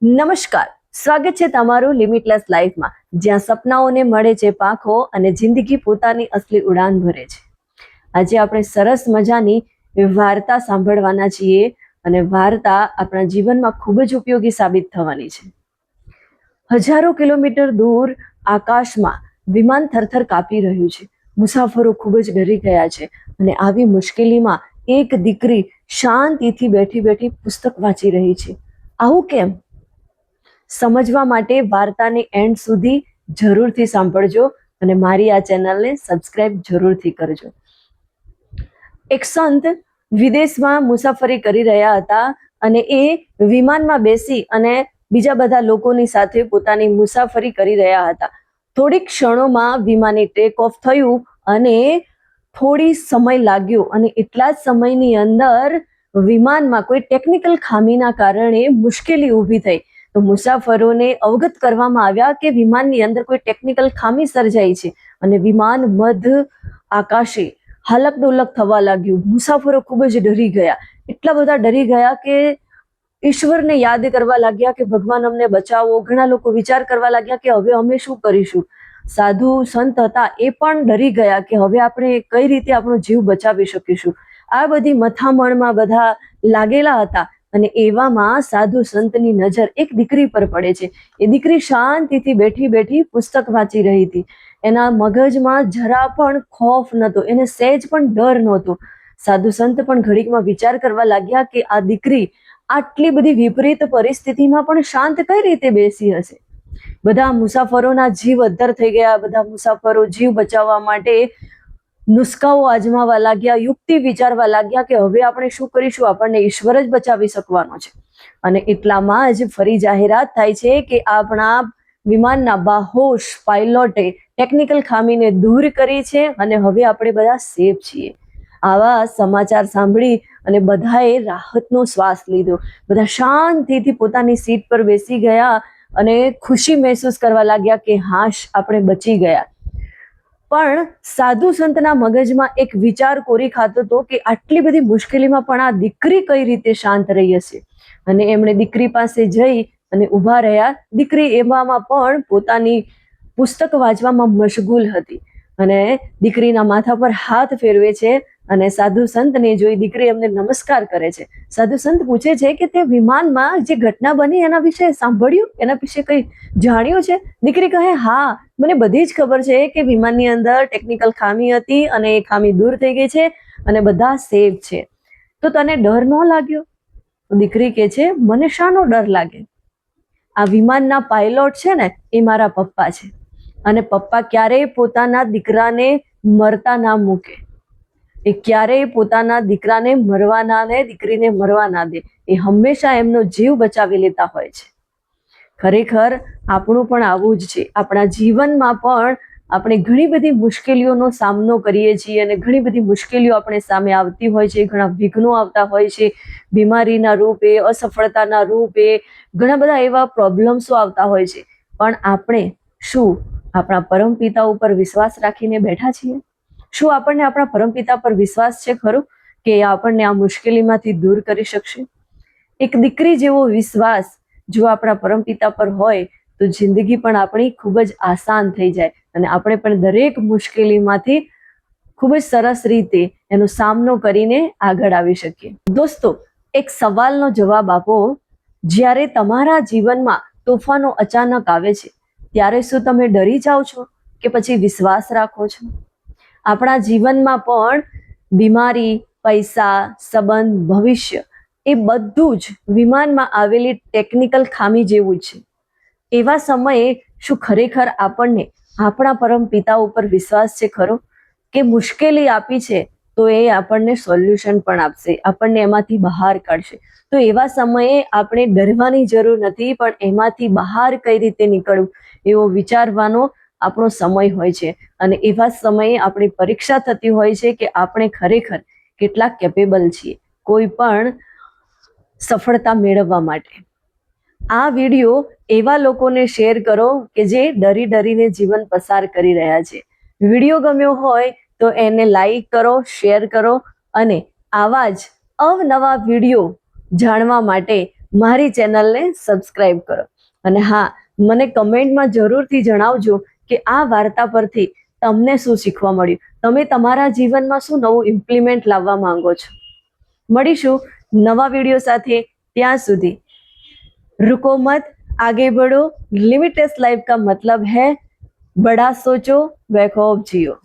નમસ્કાર, સ્વાગત છે તમારું લિમિટલેસ લાઈફમાં, જ્યાં સપનાઓને મળે છે પાંખો અને જિંદગી પોતાની અસલી ઉડાન ભરે છે. આજે આપણે સરસ મજાની વાર્તા સાંભળવાના છીએ અને વાર્તા આપણા જીવનમાં ખૂબ જ ઉપયોગી સાબિત થવાની છે. હજારો કિલોમીટર દૂર આકાશમાં વિમાન થરથર કાપી રહ્યું છે. મુસાફરો ખૂબ જ ડરી ગયા છે અને આવી મુશ્કેલીમાં એક દીકરી શાંતિથી બેઠી બેઠી પુસ્તક વાંચી રહી છે. આવું કેમ? સમજવા માટે વાર્તાને એન્ડ સુધી જરૂરથી સાંભળજો અને મારી આ ચેનલને સબસ્ક્રાઇબ જરૂરથી કરજો. એક સંત વિદેશમાં મુસાફરી કરી રહ્યા હતા અને એ વિમાનમાં બેસી અને બીજા બધા લોકોની સાથે પોતાની મુસાફરી કરી રહ્યા હતા. થોડીક ક્ષણોમાં વિમાને ટેક ઓફ થયું અને થોડી સમય લાગ્યો અને એટલા જ સમયની અંદર વિમાનમાં કોઈ ટેકનિકલ ખામીના કારણે મુશ્કેલી ઊભી થઈ. તો મુસાફરોને અવગત કરવામાં આવ્યા કે વિમાનની અંદર કોઈ ટેકનિકલ ખામી સર્જાઈ છે અને વિમાન મધ આકાશે હાલક ડોલક થવા લાગ્યું. મુસાફરો ખૂબ જ ડરી ગયા, એટલા બધા ડરી ગયા કે ઈશ્વરને યાદ કરવા લાગ્યા કે ભગવાન અમને બચાવો. ઘણા લોકો વિચાર કરવા લાગ્યા કે હવે અમે શું કરીશું. સાધુ સંત હતા એ પણ ડરી ગયા કે હવે આપણે કઈ રીતે આપણો જીવ બચાવી શકીશું. આ બધી મથામણમાં બધા લાગેલા હતા અને એવામાં સાધુ સંતની નજર એક દીકરી પર પડે છે. એ દીકરી શાંતિથી બેઠી બેઠી પુસ્તક વાંચી રહી હતી. એના મગજમાં જરા પણ ખોફ નહોતો, એને સહેજ પણ ડર નહોતો. સાધુ સંત પણ ઘડીકમાં વિચાર કરવા લાગ્યા કે આ દીકરી આટલી બધી વિપરીત પરિસ્થિતિમાં પણ શાંત કઈ રીતે બેસી હશે. બધા મુસાફરોના જીવ અદ્ધર થઈ ગયા. બધા મુસાફરો જીવ બચાવવા માટે નુસ્ખાઓ આજમાવા લાગ્યા, યુક્તિ વિચારવા લાગ્યા કે હવે આપણે શું કરીશું, આપણને ઈશ્વર જ બચાવી શકવાનો છે. અને એટલામાં જ ફરી જાહેરાત થાય છે કે આપણા વિમાનના બાહોશ પાયલોટે ટેકનિકલ ખામીને દૂર કરી છે અને હવે આપણે બધા સેફ છીએ. આવા સમાચાર સાંભળી અને બધાએ રાહતનો શ્વાસ લીધો. બધા શાંતિથી પોતાની સીટ પર બેસી ગયા અને ખુશી મહેસૂસ કરવા લાગ્યા કે હાશ, આપણે બચી ગયા. પણ સાધુ સંતના મગજમાં એક વિચાર કોરી ખાતો હતો કે આટલી બધી મુશ્કેલીમાં પણ આ દીકરી કઈ રીતે શાંત રહી હશે. અને એમણે દીકરી પાસે જઈ અને ઊભા રહ્યા. દીકરી એવામાં પણ પોતાની પુસ્તક વાંચવામાં મશગુલ હતી અને દીકરીના માથા પર હાથ ફેરવે છે અને સાધુ સંતને જોઈ દીકરી એમને નમસ્કાર કરે છે. સાધુ સંત પૂછે છે કે તે વિમાનમાં જે ઘટના બની એના વિશે સાંભળ્યું, એના વિશે કંઈ જાણ્યું છે? દીકરી કહે હા, મને બધી જ ખબર છે કે વિમાનની અંદર ટેકનિકલ ખામી હતી અને એ ખામી દૂર થઈ ગઈ છે અને બધા સેફ છે. તો તને ડર ન લાગ્યો? દીકરી કહે છે મને શાનો ડર લાગે? આ વિમાનના પાયલોટ છે ને એ મારા પપ્પા છે અને પપ્પા ક્યારેય પોતાના દીકરાને મરતા ના મૂકે. એ ક્યારેય પોતાના દીકરાને મરવા ના દે, દીકરીને મરવા ના દે. એ હંમેશા એમનો જીવ બચાવી લેતા હોય છે. ખરેખર આપણું પણ આવું જ છે. આપણા જીવનમાં પણ આપણે ઘણી બધી મુશ્કેલીઓનો સામનો કરીએ છીએ અને ઘણી બધી મુશ્કેલીઓ આપણે સામે આવતી હોય છે. ઘણા વિઘ્નો આવતા હોય છે, બીમારીના રૂપે, અસફળતાના રૂપે, ઘણા બધા એવા પ્રોબ્લેમ્સો આવતા હોય છે. પણ આપણે શું આપણા પરમપિતા ઉપર વિશ્વાસ રાખીને બેઠા છીએ? શું આપણને આપણા પરમપિતા પર વિશ્વાસ છે ખરો કે આપણને આ મુશ્કેલીમાંથી દૂર કરી શકશે? એક દીકરી જેવો વિશ્વાસ જો આપણા પરમપિતા પર હોય તો જિંદગી પણ આપણી ખૂબ જ આસાન થઈ જાય અને આપણે પણ દરેક મુશ્કેલીમાંથી ખૂબ જ સરસ રીતે એનો સામનો કરીને આગળ આવી શકીએ. દોસ્તો, એક સવાલનો જવાબ આપો. જ્યારે તમારા જીવનમાં તોફાનો અચાનક આવે છે ત્યારે શું તમે ડરી જાઓ છો કે પછી વિશ્વાસ રાખો છો? આપણા જીવનમાં પણ બીમારી, પૈસા, સંબંધ, ભવિષ્ય એ બધું જ વિમાનમાં આવેલી ટેકનિકલ ખામી જેવું છે. એવા સમયે શું ખરેખર આપણને આપણા પરમ પિતા ઉપર વિશ્વાસ છે ખરો કે મુશ્કેલી આપી છે તો એ આપણને સોલ્યુશન પણ આપશે, આપણને એમાંથી બહાર કાઢશે? તો એવા સમયે આપણે ડરવાની જરૂર નથી, પણ એમાંથી બહાર કઈ રીતે નીકળવું એવો વિચારવાનો આપણો સમય હોય છે. અને એવા સમયે આપણી પરીક્ષા થતી હોય છે કે આપણે ખરેખર કેટલા કેપેબલ છીએ કોઈ પણ સફળતા મેળવવા માટે. આ વિડીયો એવા લોકોને શેર કરો કે જે ડરી ડરીને જીવન પસાર કરી રહ્યા છે. વિડીયો ગમ્યો હોય તો એને લાઈક કરો, શેર કરો અને આવા જ અવનવા વિડીયો જાણવા માટે મારી ચેનલને સબસ્ક્રાઇબ કરો. અને હા, મને કમેન્ટમાં જરૂરથી જણાવજો કે આ વાર્તા પરથી તમને શું શીખવા મળ્યું, તમે તમારા જીવનમાં શું નવું ઇમ્પ્લિમેન્ટ લાવવા માંગો છો. મળીશું નવા વિડીયો સાથે. ત્યાં સુધી रुको मत, आगे बढ़ो. लिमिटलेस लाइफ का मतलब है बड़ा सोचो व खूब जियो.